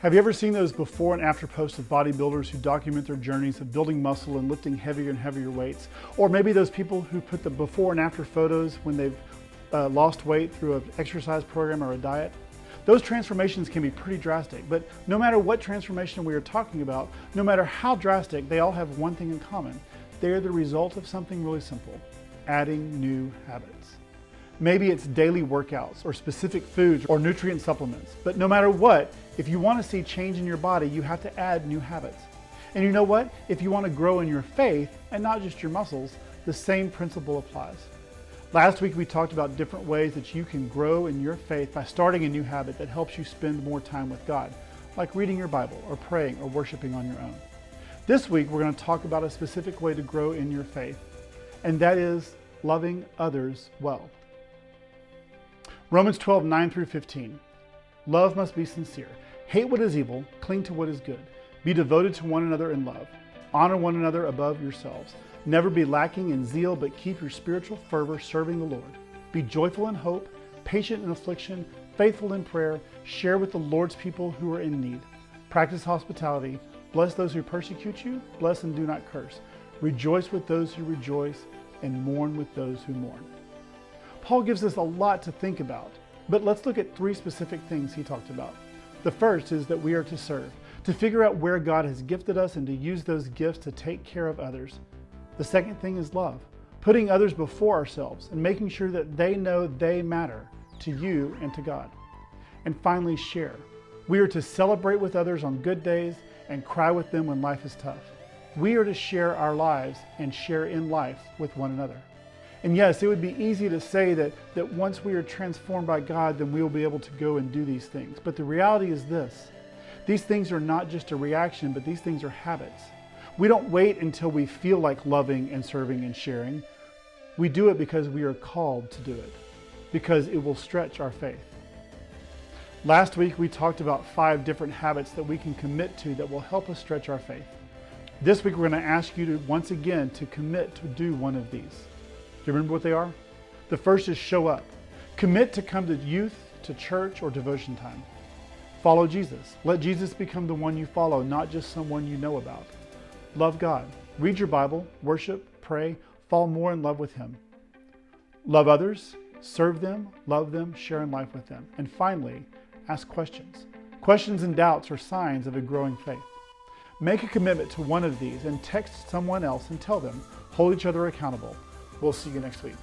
Have you ever seen those before and after posts of bodybuilders who document their journeys of building muscle and lifting heavier and heavier weights? Or maybe those people who put the before and after photos when they've lost weight through an exercise program or a diet? Those transformations can be pretty drastic, but no matter what transformation we are talking about, no matter how drastic, they all have one thing in common. They are the result of something really simple: adding new habits. Maybe it's daily workouts or specific foods or nutrient supplements, but no matter what, if you want to see change in your body, you have to add new habits. And you know what? If you want to grow in your faith and not just your muscles, the same principle applies. Last week we talked about different ways that you can grow in your faith by starting a new habit that helps you spend more time with God, like reading your Bible or praying or worshiping on your own. This week we're going to talk about a specific way to grow in your faith, and that is loving others well. Romans 12, 9 through 15. Love must be sincere. Hate what is evil, cling to what is good. Be devoted to one another in love. Honor one another above yourselves. Never be lacking in zeal, but keep your spiritual fervor serving the Lord. Be joyful in hope, patient in affliction, faithful in prayer. Share with the Lord's people who are in need. Practice hospitality. Bless those who persecute you. Bless and do not curse. Rejoice with those who rejoice, and mourn with those who mourn. Paul gives us a lot to think about, but let's look at three specific things he talked about. The first is that we are to serve, to figure out where God has gifted us and to use those gifts to take care of others. The second thing is love, putting others before ourselves and making sure that they know they matter to you and to God. And finally, share. We are to celebrate with others on good days and cry with them when life is tough. We are to share our lives and share in life with one another. And yes, it would be easy to say that once we are transformed by God, then we will be able to go and do these things. But the reality is this: these things are not just a reaction, but these things are habits. We don't wait until we feel like loving and serving and sharing. We do it because we are called to do it, because it will stretch our faith. Last week, we talked about 5 different habits that we can commit to that will help us stretch our faith. This week, we're going to ask you to once again to commit to do one of these. Do you remember what they are? The first is show up. Commit to come to youth, to church, or devotion time. Follow Jesus. Let Jesus become the one you follow, not just someone you know about. Love God. Read your Bible, worship, pray, fall more in love with Him. Love others, serve them, love them, share in life with them. And finally, ask questions. Questions and doubts are signs of a growing faith. Make a commitment to one of these and text someone else and tell them. Hold each other accountable. We'll see you next week.